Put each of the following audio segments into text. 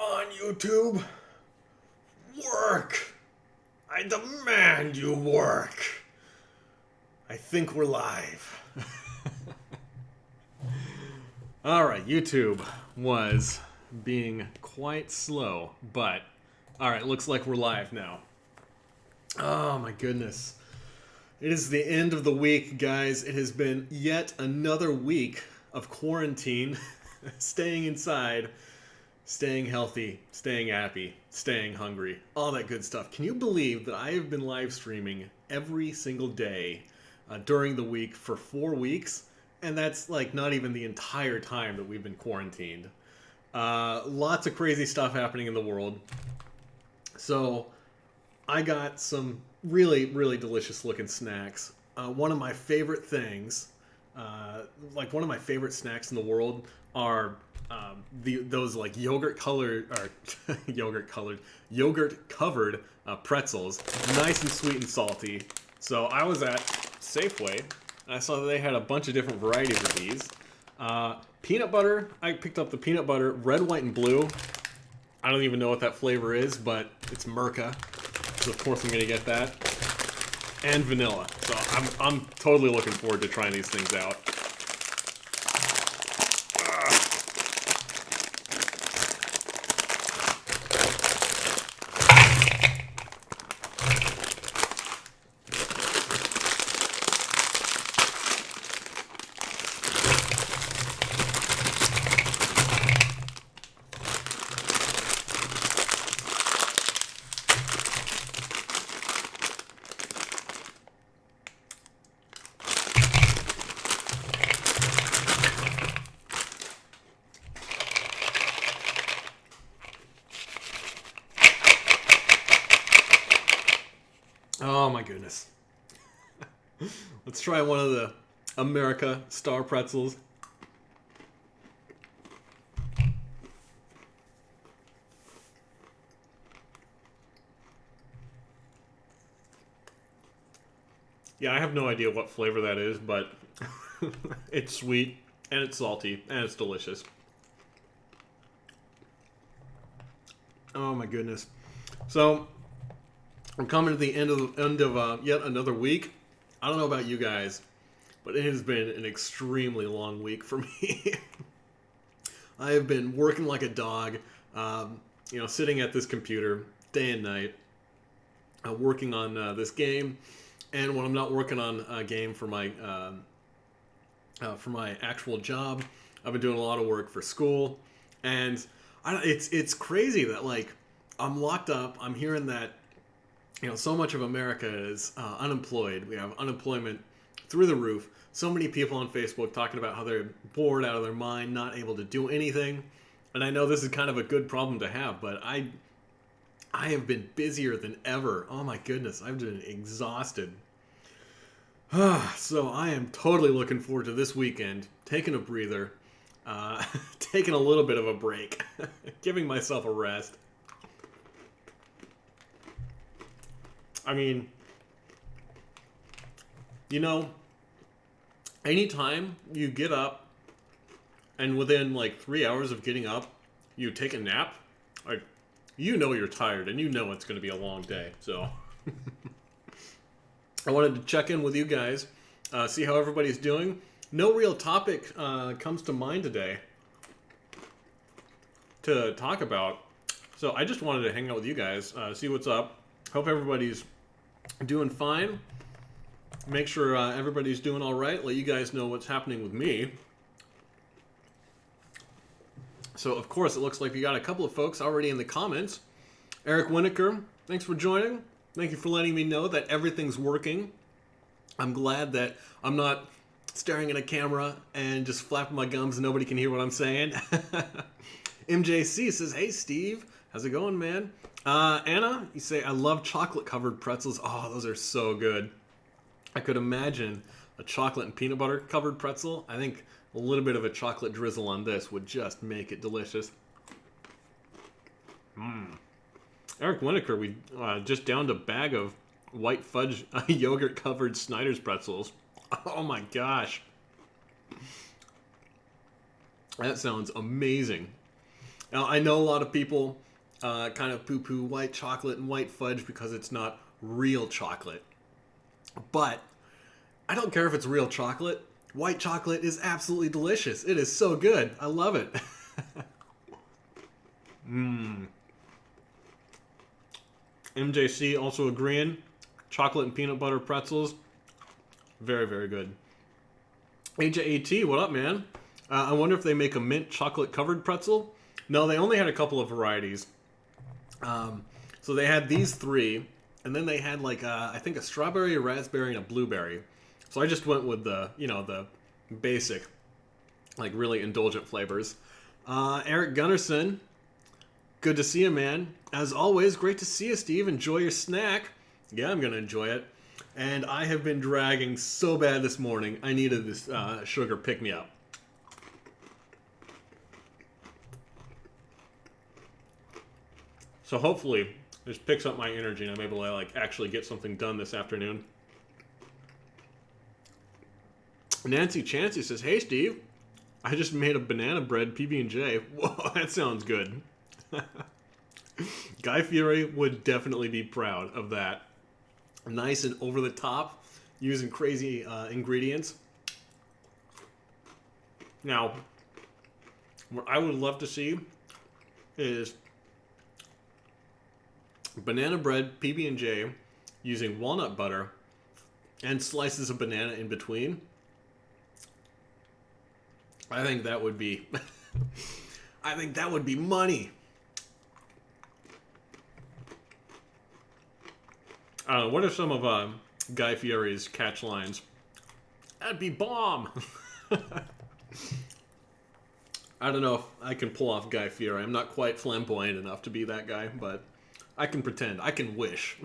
on, YouTube. Work. I demand you work. I think we're live. Alright, YouTube was being quite slow, but alright, looks like we're live now. Oh my goodness. It is the end of the week, guys. It has been yet another week of quarantine, staying inside, staying healthy, staying happy, staying hungry, all that good stuff. Can you believe that I have been live streaming every single day during the week for 4 weeks? And that's like not even the entire time that we've been quarantined. Lots of crazy stuff happening in the world. So I got some really, really delicious looking snacks. One of my favorite things, one of my favorite snacks in the world are those like yogurt covered pretzels, nice and sweet and salty. So I was at Safeway and I saw that they had a bunch of different varieties of these. Peanut butter, I picked up the peanut butter, red, white, and blue. I don't even know what that flavor is, but it's Merca. So of course I'm gonna get that. And vanilla. So I'm totally looking forward to trying these things out. Oh my goodness. Let's try one of the America Star Pretzels. Yeah, I have no idea what flavor that is, but it's sweet, and it's salty, and it's delicious. Oh my goodness. So I'm coming to the end of yet another week. I don't know about you guys, but it has been an extremely long week for me. I have been working like a dog, sitting at this computer day and night, working on this game. And when I'm not working on a game for my actual job, I've been doing a lot of work for school, and it's crazy that like I'm locked up. I'm hearing that so much of America is unemployed. We have unemployment through the roof. So many people on Facebook talking about how they're bored out of their mind, not able to do anything. And I know this is kind of a good problem to have, but I have been busier than ever. Oh my goodness, I've been exhausted. So I am totally looking forward to this weekend, taking a breather, taking a little bit of a break, giving myself a rest. I mean, anytime you get up and within like 3 hours of getting up, you take a nap, like, you're tired and it's going to be a long day. So I wanted to check in with you guys, see how everybody's doing. No real topic comes to mind today to talk about. So I just wanted to hang out with you guys, see what's up. Hope everybody's doing fine. Make sure everybody's doing all right. Let you guys know what's happening with me. So, of course, it looks like we got a couple of folks already in the comments. Eric Winokur, thanks for joining. Thank you for letting me know that everything's working. I'm glad that I'm not staring at a camera and just flapping my gums and nobody can hear what I'm saying. MJC says, hey, Steve. How's it going, man? Anna, you say, I love chocolate-covered pretzels. Oh, those are so good. I could imagine a chocolate and peanut butter covered pretzel. I think a little bit of a chocolate drizzle on this would just make it delicious. Eric Winokur, we just downed a bag of white fudge yogurt-covered Snyder's pretzels. Oh my gosh. That sounds amazing. Now, I know a lot of people kind of poo-poo white chocolate and white fudge because it's not real chocolate. But I don't care if it's real chocolate. White chocolate is absolutely delicious. It is so good. I love it. MJC also agreeing. Chocolate and peanut butter pretzels. Very, very good. AJAT, what up, man? I wonder if they make a mint chocolate covered pretzel. No, they only had a couple of varieties. So they had these three, and then they had like I think a strawberry, a raspberry, and a blueberry. So I just went with the the basic, like really indulgent flavors. Eric Gunnarsson, good to see you, man. As always, great to see you, Steve. Enjoy your snack. Yeah, I'm gonna enjoy it. And I have been dragging so bad this morning. I needed this sugar pick-me-up. So hopefully this picks up my energy and I'm able to like actually get something done this afternoon. Nancy Chancey says, "Hey Steve, I just made a banana bread PB&J. Whoa, that sounds good." Guy Fieri would definitely be proud of that. Nice and over the top, using crazy ingredients. Now, what I would love to see is banana bread PB&J using walnut butter and slices of banana in between. I think that would be I think that would be money. What are some of Guy Fieri's catch lines? That'd be bomb. I don't know if I can pull off Guy Fieri. I'm not quite flamboyant enough to be that guy, but I can pretend. I can wish.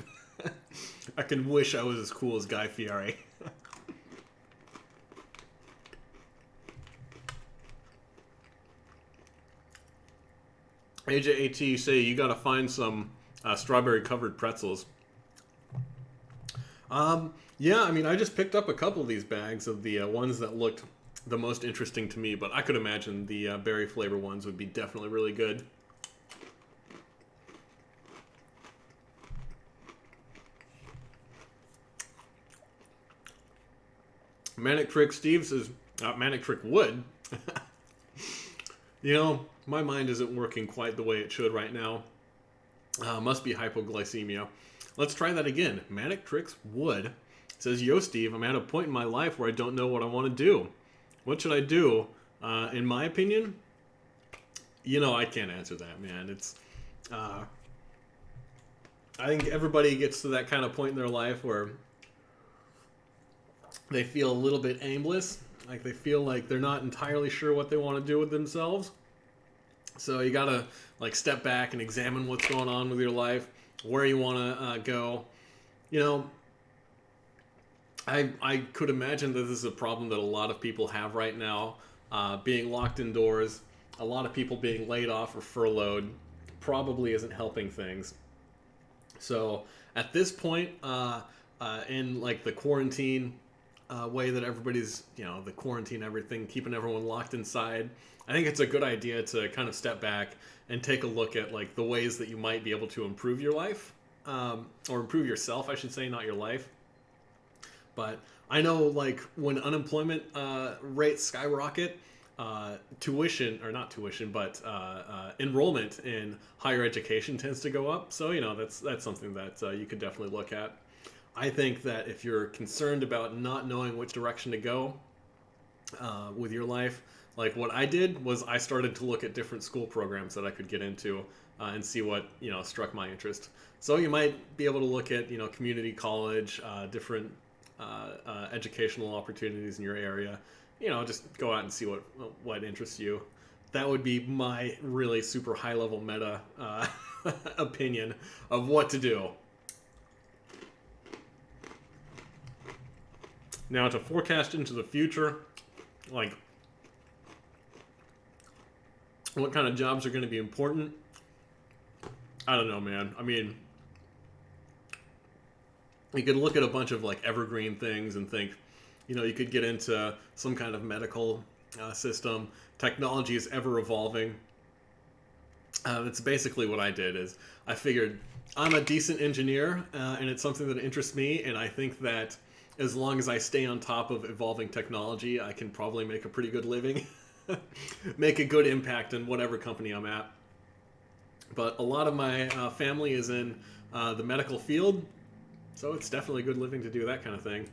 I can wish I was as cool as Guy Fieri. AJAT say you gotta find some strawberry covered pretzels. Yeah, I mean, I just picked up a couple of these bags of the ones that looked the most interesting to me, but I could imagine the berry flavor ones would be definitely really good. Manic Trick Steve says, Manic Trick Wood. You know, my mind isn't working quite the way it should right now. Must be hypoglycemia. Let's try that again. Manic Tricks Wood says, "Yo, Steve, I'm at a point in my life where I don't know what I want to do. What should I do? In my opinion," you know, I can't answer that, man. It's, I think everybody gets to that kind of point in their life where they feel a little bit aimless. Like they feel like they're not entirely sure what they want to do with themselves. So you gotta like step back and examine what's going on with your life, where you want to go. You know, I could imagine that this is a problem that a lot of people have right now, being locked indoors. A lot of people being laid off or furloughed probably isn't helping things. So at this point, in like the quarantine way that everybody's, you know, the quarantine everything, keeping everyone locked inside, I think it's a good idea to kind of step back and take a look at like the ways that you might be able to improve your life, or improve yourself, I should say, not your life. But I know like when unemployment rates skyrocket, tuition, or not tuition, but enrollment in higher education tends to go up. So, you know, that's something that you could definitely look at. I think that if you're concerned about not knowing which direction to go with your life, like what I did was I started to look at different school programs that I could get into and see what, you know, struck my interest. So you might be able to look at, you know, community college, different educational opportunities in your area. You know, just go out and see what interests you. That would be my really super high level meta opinion of what to do. Now, to forecast into the future, like what kind of jobs are going to be important, I don't know, man. I mean, you could look at a bunch of like evergreen things and think, you know, you could get into some kind of medical system. Technology is ever evolving. That's basically what I did. Is I figured I'm a decent engineer, and it's something that interests me, and I think that as long as I stay on top of evolving technology, I can probably make a pretty good living, make a good impact in whatever company I'm at. But a lot of my family is in the medical field, so it's definitely a good living to do that kind of thing.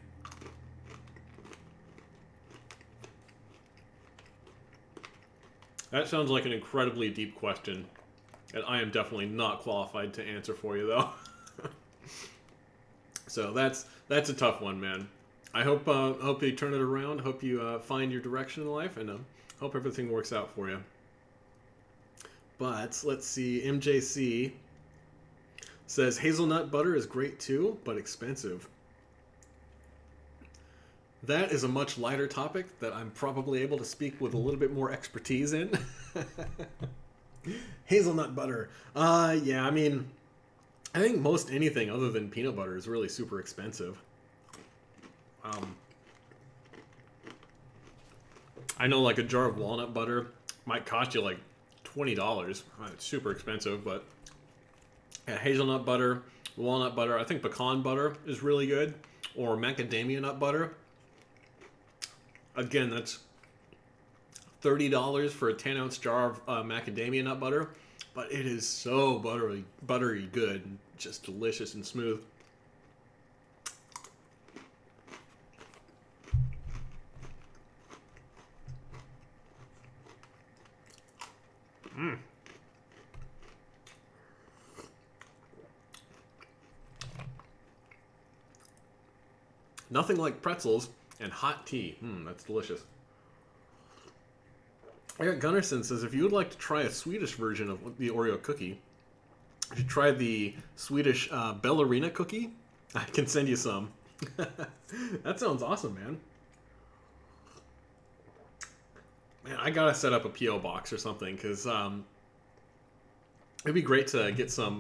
That sounds like an incredibly deep question, and I am definitely not qualified to answer for you, though. So that's a tough one, man. I hope you turn it around. Hope you find your direction in life, and hope everything works out for you. But let's see. MJC says hazelnut butter is great too, but expensive. That is a much lighter topic that I'm probably able to speak with a little bit more expertise in. Hazelnut butter. Yeah, I mean, I think most anything other than peanut butter is really super expensive. I know like a jar of walnut butter might cost you like $20. It's super expensive, but yeah, hazelnut butter, walnut butter, I think pecan butter is really good, or macadamia nut butter. Again, that's $30 for a 10-ounce jar of macadamia nut butter, but it is so buttery good, just delicious and smooth. Nothing like pretzels and hot tea. That's delicious. Eric Gunnarsson says, if you would like to try a Swedish version of the Oreo cookie, you should try the Swedish ballerina cookie. I can send you some. That sounds awesome, man. Man, I gotta set up a P.O. box or something, because it'd be great to get some,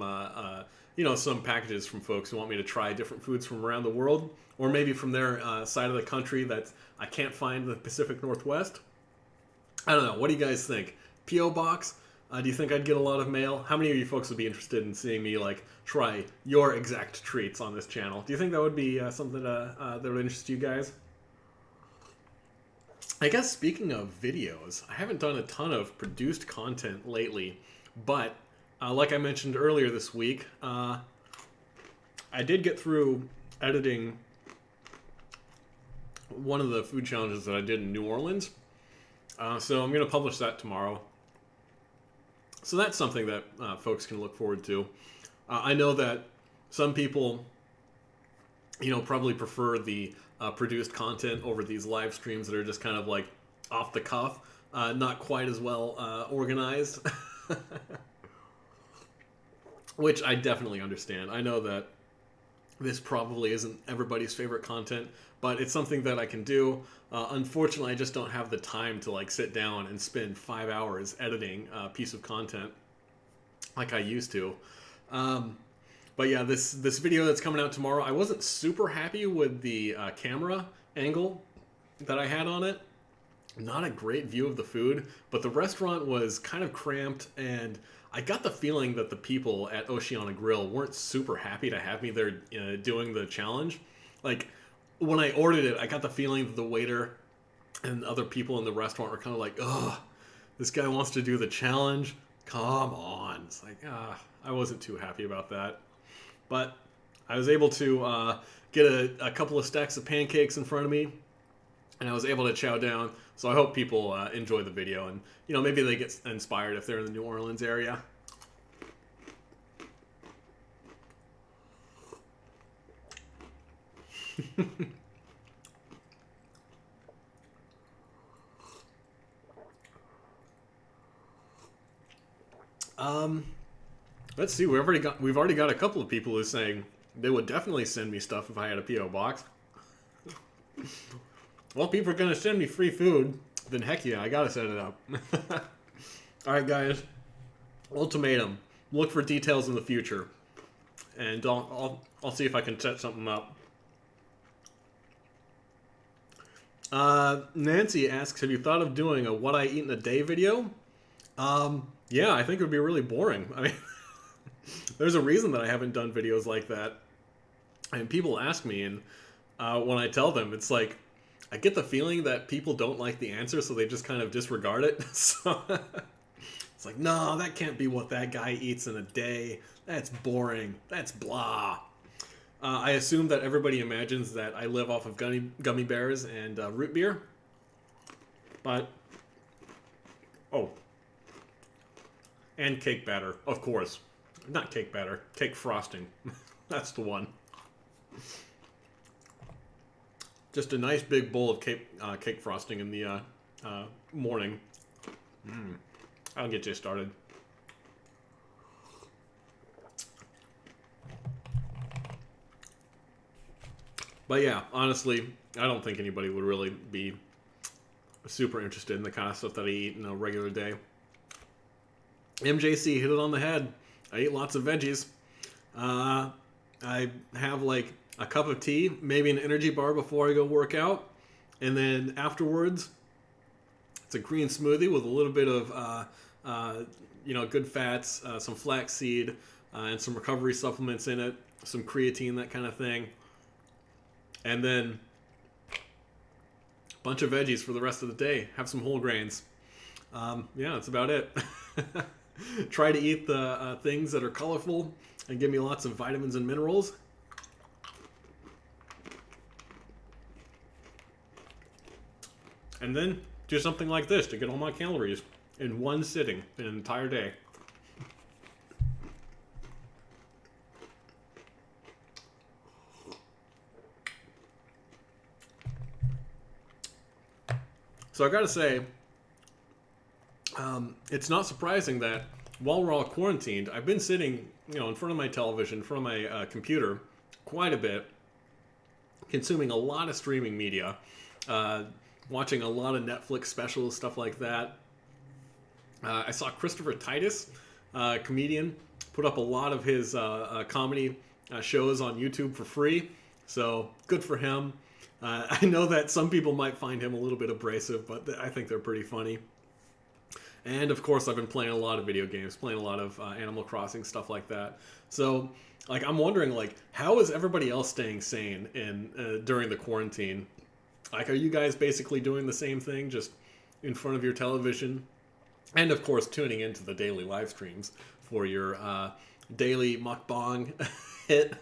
some packages from folks who want me to try different foods from around the world, or maybe from their side of the country that I can't find in the Pacific Northwest. I don't know. What do you guys think? P.O. box? Do you think I'd get a lot of mail? How many of you folks would be interested in seeing me try your exact treats on this channel? Do you think that would be something that would interest you guys? I guess speaking of videos, I haven't done a ton of produced content lately, but like I mentioned earlier this week, I did get through editing one of the food challenges that I did in New Orleans. So I'm going to publish that tomorrow. So that's something that folks can look forward to. I know that some people, probably prefer the produced content over these live streams that are just kind of like off the cuff, not quite as well organized. Which I definitely understand. I know that this probably isn't everybody's favorite content, but it's something that I can do. Unfortunately, I just don't have the time to sit down and spend 5 hours editing a piece of content like I used to. But yeah, this video that's coming out tomorrow, I wasn't super happy with the camera angle that I had on it. Not a great view of the food, but the restaurant was kind of cramped, and I got the feeling that the people at Oceana Grill weren't super happy to have me there doing the challenge. When I ordered it, I got the feeling that the waiter and other people in the restaurant were kind of like, ugh, this guy wants to do the challenge? Come on. It's I wasn't too happy about that. But I was able to get a couple of stacks of pancakes in front of me, and I was able to chow down. So I hope people enjoy the video, and maybe they get inspired if they're in the New Orleans area. Let's see. We've already got a couple of people who are saying they would definitely send me stuff if I had a P.O. box. Well, people are gonna send me free food, then heck yeah, I gotta set it up. All right, guys. Ultimatum. Look for details in the future, and I'll see if I can set something up. Nancy asks, have you thought of doing a what I eat in a day video? Yeah, I think it would be really boring. I mean, there's a reason that I haven't done videos like that. And people ask me, and when I tell them, it's like, I get the feeling that people don't like the answer, so they just kind of disregard it. So it's like, no, that can't be what that guy eats in a day. That's boring. That's blah. I assume that everybody imagines that I live off of gummy bears and root beer. But, oh, and cake batter, of course. Not cake batter, cake frosting. That's the one. Just a nice big bowl of cake frosting in the morning. I'll get you started. But yeah, honestly, I don't think anybody would really be super interested in the kind of stuff that I eat in a regular day. MJC hit it on the head. I eat lots of veggies. I have like a cup of tea, maybe an energy bar before I go work out. And then afterwards, it's a green smoothie with a little bit of, good fats, some flaxseed, and some recovery supplements in it, some creatine, that kind of thing. And then a bunch of veggies for the rest of the day. Have some whole grains. Yeah, that's about it. Try to eat the things that are colorful and give me lots of vitamins and minerals. And then do something like this to get all my calories in one sitting, an entire day. So I gotta say, it's not surprising that while we're all quarantined, I've been sitting, in front of my television, in front of my computer, quite a bit, consuming a lot of streaming media, watching a lot of Netflix specials, stuff like that. I saw Christopher Titus, comedian, put up a lot of his comedy shows on YouTube for free, so good for him. I know that some people might find him a little bit abrasive, but I think they're pretty funny. And of course, I've been playing a lot of video games, playing a lot of Animal Crossing, stuff like that. So, I'm wondering, how is everybody else staying sane during the quarantine? Are you guys basically doing the same thing, just in front of your television? And of course, tuning into the daily live streams for your daily mukbang hit.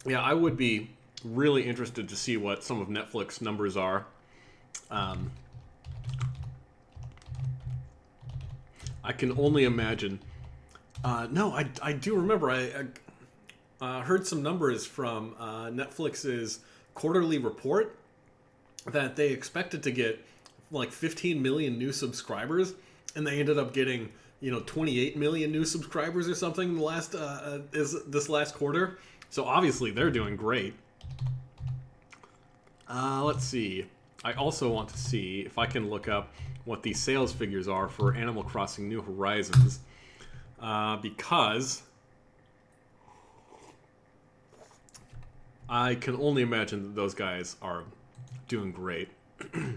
Yeah, I would be really interested to see what some of Netflix numbers are. I can only imagine. No, I do remember. I heard some numbers from Netflix's quarterly report that they expected to get 15 million new subscribers, and they ended up getting 28 million new subscribers or something in the last this last quarter. So obviously they're doing great. Let's see. I also want to see if I can look up what the sales figures are for Animal Crossing New Horizons, because I can only imagine that those guys are doing great. I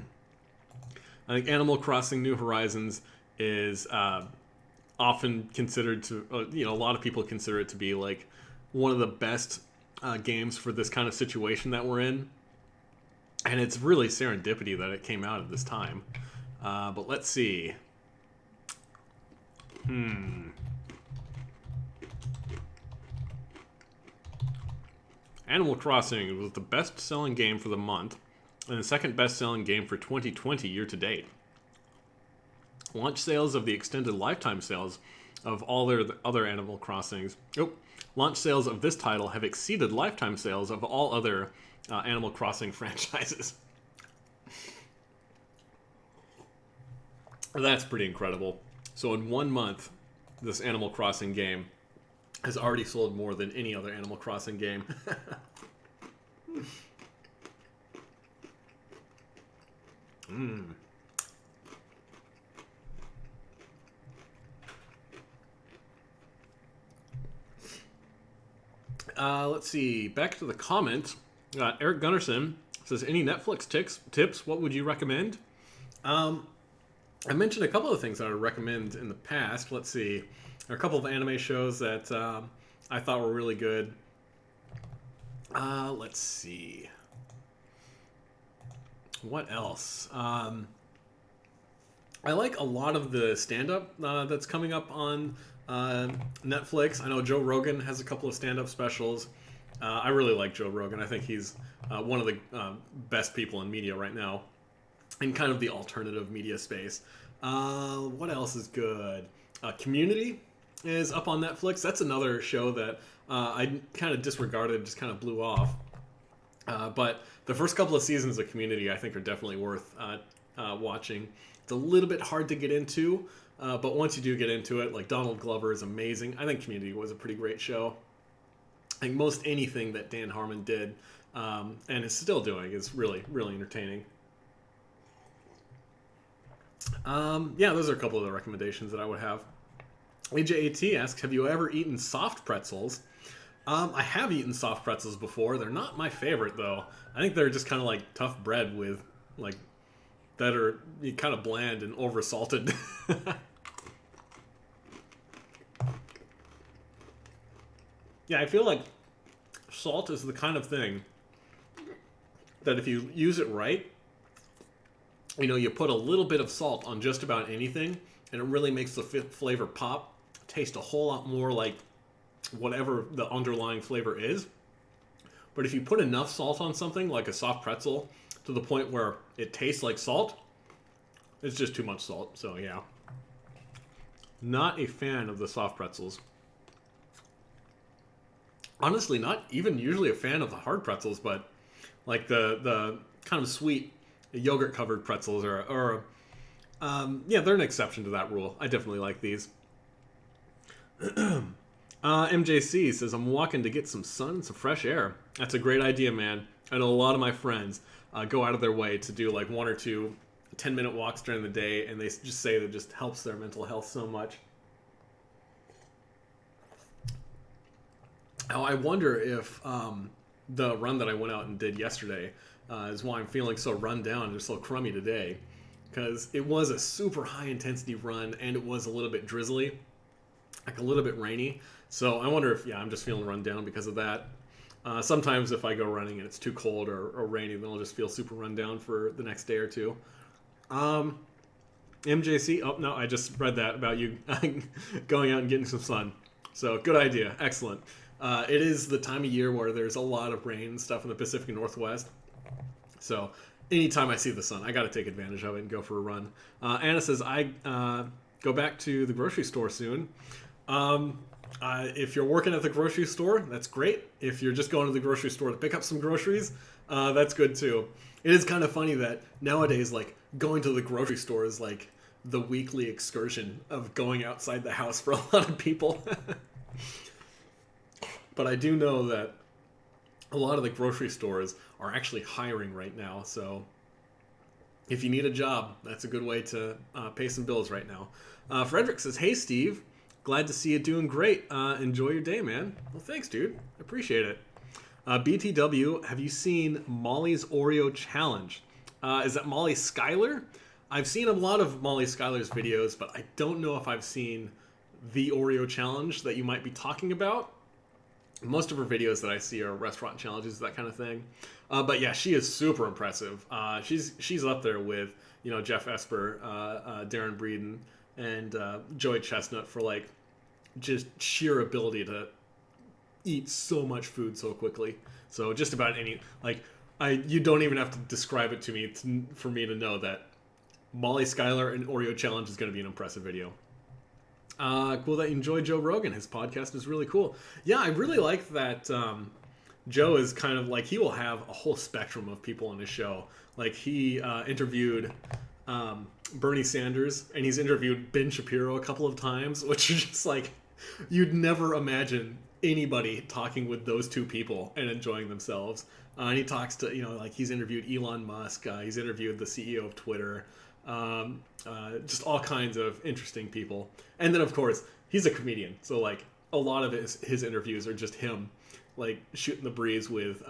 think Animal Crossing New Horizons is often considered to, a lot of people consider it to be one of the best games for this kind of situation that we're in. And it's really serendipity that it came out at this time. But let's see. Animal Crossing was the best-selling game for the month and the second best-selling game for 2020 year-to-date. Launch sales of the extended lifetime sales of all their other Animal Crossings. Launch sales of this title have exceeded lifetime sales of all other Animal Crossing franchises. That's pretty incredible. So in 1 month, this Animal Crossing game has already sold more than any other Animal Crossing game. Let's see. Back to the comment. Eric Gunnarsson says, any Netflix tips? What would you recommend? I mentioned a couple of things that I would recommend in the past. Let's see. There are a couple of anime shows that I thought were really good. Let's see. What else? I like a lot of the stand-up that's coming up on Netflix. I know Joe Rogan has a couple of stand-up specials. I really like Joe Rogan. I think he's one of the best people in media right now, in kind of the alternative media space. What else is good? Community is up on Netflix. That's another show that I kind of disregarded, just kind of blew off. But the first couple of seasons of Community, I think, are definitely worth watching. It's a little bit hard to get into, but once you do get into it, like Donald Glover is amazing. I think Community was a pretty great show. I think most anything that Dan Harmon did and is still doing is really, really entertaining. Yeah, those are a couple of the recommendations that I would have. AJAT asks, have you ever eaten soft pretzels? I have eaten soft pretzels before. They're not my favorite, though. I think they're just kind of like tough bread with, like, that are kind of bland and over-salted. Yeah, I feel like salt is the kind of thing that if you use it right, you know, you put a little bit of salt on just about anything, and it really makes the flavor pop, taste a whole lot more like whatever the underlying flavor is. But if you put enough salt on something, like a soft pretzel, to the point where it tastes like salt, it's just too much salt. So yeah, not a fan of the soft pretzels. Honestly, not even usually a fan of the hard pretzels, but like the kind of sweet yogurt covered pretzels yeah, they're an exception to that rule. I definitely like these. MJC says, I'm walking to get some sun and some fresh air. That's a great idea, man. I know a lot of my friends go out of their way to do like 1 or 2 10-minute walks during the day, and they just say that it just helps their mental health so much. Oh, I wonder if the run that I went out and did yesterday is why I'm feeling so run down and just so crummy today. Because it was a super high intensity run, and it was a little bit drizzly, like a little bit rainy. So I wonder if, yeah, I'm just feeling run down because of that. Sometimes if I go running and it's too cold or rainy, then I'll just feel super run down for the next day or two. MJC, oh no, I just read that about you going out and getting some sun. So good idea, excellent. It is the time of year where there's a lot of rain and stuff in the Pacific Northwest. So anytime I see the sun, I got to take advantage of it and go for a run. Anna says, I go back to the grocery store soon. If you're working at the grocery store, that's great. If you're just going to the grocery store to pick up some groceries, that's good too. It is kind of funny that nowadays, like, going to the grocery store is like the weekly excursion of going outside the house for a lot of people. But I do know that a lot of the grocery stores are actually hiring right now. So if you need a job, that's a good way to pay some bills right now. Frederick says, hey, Steve. Glad to see you doing great. Enjoy your day, man. Well, thanks, dude. I appreciate it. BTW, have you seen Molly's Oreo Challenge? Is that Molly Schuyler? I've seen a lot of Molly Schuyler's videos, but I don't know if I've seen the Oreo Challenge that you might be talking about. Most of her videos that I see are restaurant challenges, that kind of thing. But yeah, she is super impressive. She's up there with, you know, Jeff Esper, Darren Breeden, and Joey Chestnut for like just sheer ability to eat so much food so quickly. So just about any, like, you don't even have to describe it to me for me to know that Molly Schuyler and Oreo Challenge is going to be an impressive video. Cool that you enjoy Joe Rogan. His podcast is really cool. Yeah, I really like that Joe is kind of like, he will have a whole spectrum of people on his show. Like he interviewed Bernie Sanders, and he's interviewed Ben Shapiro a couple of times, which is just like, you'd never imagine anybody talking with those two people and enjoying themselves. And he talks to, you know, like he's interviewed Elon Musk, he's interviewed the CEO of Twitter, just all kinds of interesting people. And then, of course, he's a comedian. So, like, a lot of his interviews are just him like shooting the breeze with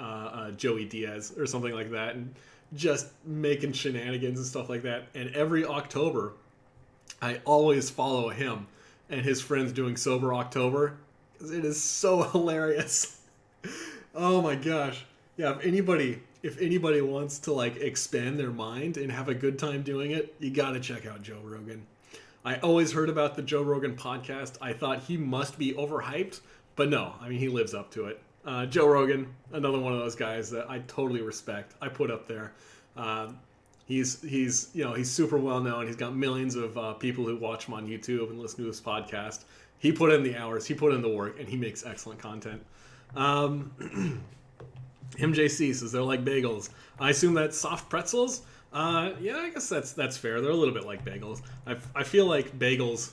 Joey Diaz or something like that, and just making shenanigans and stuff like that. And every October, I always follow him and his friends doing Sober October, because it is so hilarious. Oh my gosh. Yeah, if anybody wants to like expand their mind and have a good time doing it, you gotta check out Joe Rogan. I always heard about the Joe Rogan podcast. I thought he must be overhyped, but no, I mean, he lives up to it. Joe Rogan, another one of those guys that I totally respect. I put up there. He's super well known. He's got millions of people who watch him on YouTube and listen to his podcast. He put in the hours, he put in the work, and he makes excellent content. MJC says they're like bagels. I assume that's soft pretzels. Yeah, I guess that's fair. They're a little bit like bagels. I feel like bagels.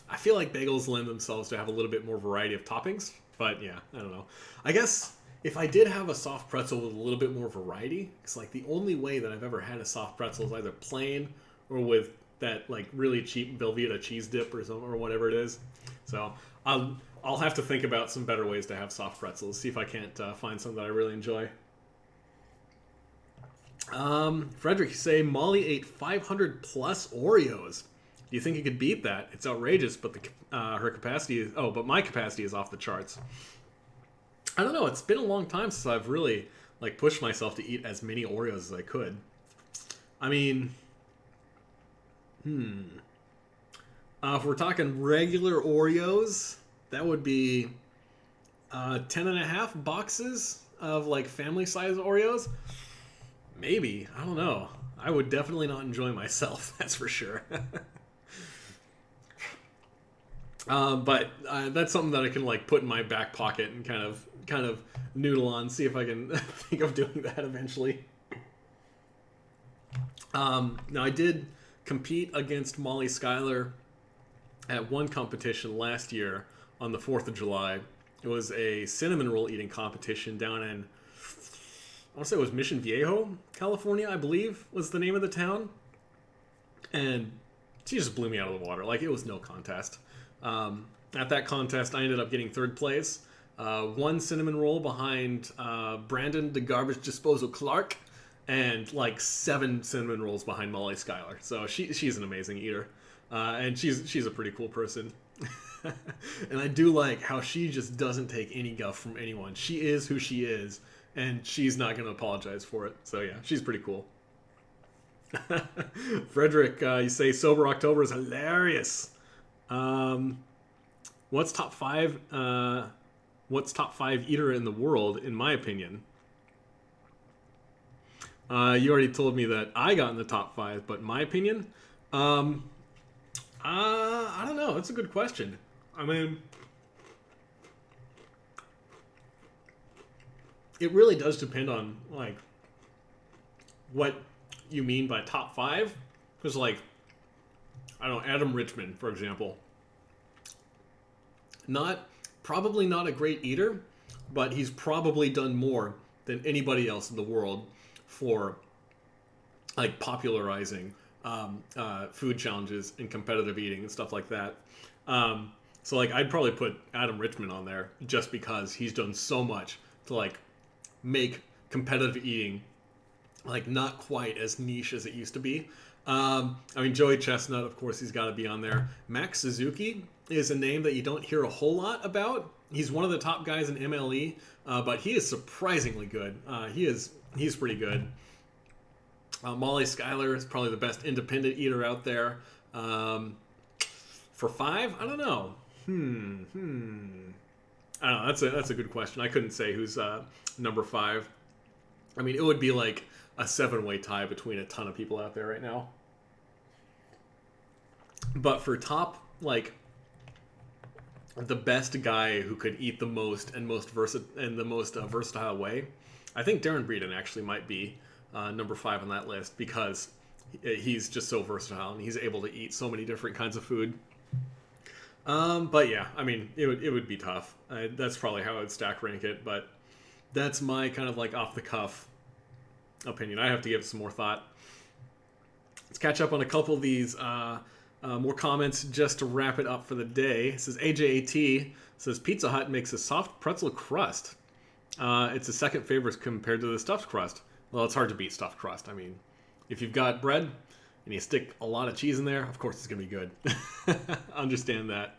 I feel like bagels lend themselves to have a little bit more variety of toppings. But yeah, I don't know. I guess if I did have a soft pretzel with a little bit more variety, it's like the only way that I've ever had a soft pretzel is either plain or with that like really cheap Velveeta cheese dip or something or whatever it is. So I'll have to think about some better ways to have soft pretzels. See if I can't find some that I really enjoy. Frederick, you say Molly ate 500 plus Oreos. Do you think you could beat that? It's outrageous, but her capacity is... Oh, but my capacity is off the charts. I don't know. It's been a long time since I've really like pushed myself to eat as many Oreos as I could. I mean... if we're talking regular Oreos, that would be 10.5 boxes of like family-size Oreos. Maybe. I don't know. I would definitely not enjoy myself. That's for sure. But that's something that I can like put in my back pocket and kind of noodle on. See if I can think of doing that eventually. Now I did compete against Molly Schuyler at one competition last year on the 4th of July. It was a cinnamon roll eating competition down in, I want to say it was Mission Viejo, California, I believe was the name of the town. And she just blew me out of the water. Like, it was no contest. At that contest, I ended up getting 3rd place. One cinnamon roll behind Brandon the Garbage Disposal Clark, and like 7 cinnamon rolls behind Molly Schuyler. So she's an amazing eater. And she's a pretty cool person. And I do like how she just doesn't take any guff from anyone. She is who she is, and she's not going to apologize for it. So yeah, she's pretty cool. Frederick, you say Sober October is hilarious. What's top 5 eater in the world, in my opinion? You already told me that I got in the top 5, but in my opinion, I don't know. That's a good question. I mean, it really does depend on like what you mean by top 5. Because like, I don't know, Adam Richman, for example, probably not a great eater, but he's probably done more than anybody else in the world for like popularizing food challenges and competitive eating and stuff like that. So like, I'd probably put Adam Richman on there just because he's done so much to like make competitive eating like not quite as niche as it used to be. I mean, Joey Chestnut, of course, he's got to be on there. Max Suzuki is a name that you don't hear a whole lot about. He's one of the top guys in MLE, but he is surprisingly good. He's pretty good. Molly Schuyler is probably the best independent eater out there. For 5, I don't know. I don't know. That's a good question. I couldn't say who's number 5. I mean, it would be like a 7-way tie between a ton of people out there right now. But for top, like, the best guy who could eat the most and the most versatile way, I think Darren Breeden actually might be number 5 on that list, because he's just so versatile and he's able to eat so many different kinds of food. But yeah, I mean, it would be tough. That's probably how I would stack rank it, but that's my kind of like off the cuff opinion. I have to give it some more thought. Let's catch up on a couple of these More comments just to wrap it up for the day. It says AJAT says Pizza Hut makes a soft pretzel crust. It's a second favorite compared to the stuffed crust. Well, it's hard to beat stuffed crust. I mean, if you've got bread and you stick a lot of cheese in there, of course it's going to be good. Understand that.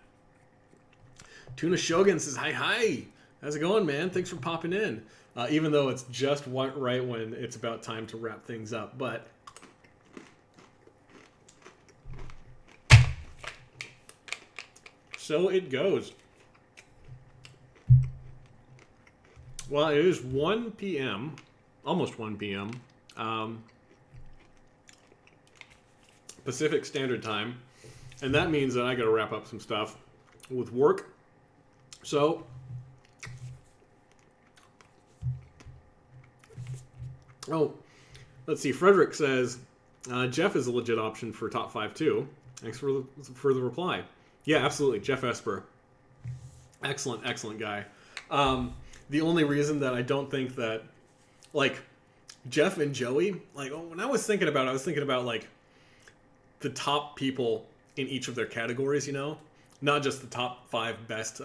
Tuna Shogun says, hi. How's it going, man? Thanks for popping in. Even though it's just right when it's about time to wrap things up. But so it goes. Well, it is 1 p.m., almost 1 p.m., Pacific Standard Time, and that means that I got to wrap up some stuff with work. So, let's see. Frederick says, Jeff is a legit option for top 5 too. Thanks for the reply. Yeah, absolutely. Jeff Esper. Excellent guy. The only reason that I don't think that, like, Jeff and Joey, like, when I was thinking about like the top people in each of their categories, you know, not just the top 5 best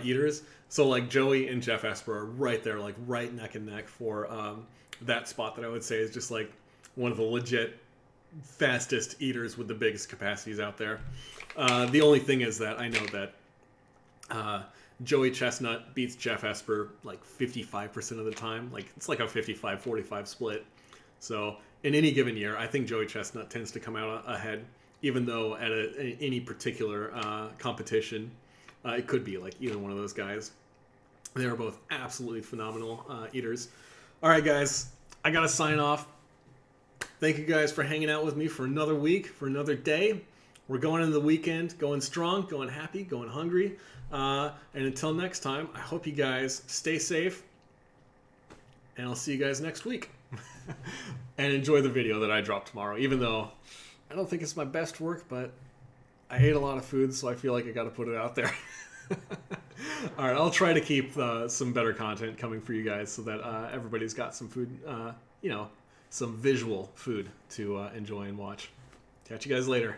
eaters. So like Joey and Jeff Esper are right there, like right neck and neck for that spot that I would say is just like one of the legit fastest eaters with the biggest capacities out there. The only thing is that I know that Joey Chestnut beats Jeff Esper like 55% of the time. Like it's like a 55-45 split. So in any given year, I think Joey Chestnut tends to come out ahead, even though at any particular competition, it could be like either one of those guys. They are both absolutely phenomenal eaters. All right, guys, I got to sign off. Thank you guys for hanging out with me for another week, for another day. We're going into the weekend, going strong, going happy, going hungry. And until next time, I hope you guys stay safe. And I'll see you guys next week. And enjoy the video that I drop tomorrow, even though I don't think it's my best work, but I ate a lot of food, so I feel like I got to put it out there. All right, I'll try to keep some better content coming for you guys so that everybody's got some food, some visual food to enjoy and watch. Catch you guys later.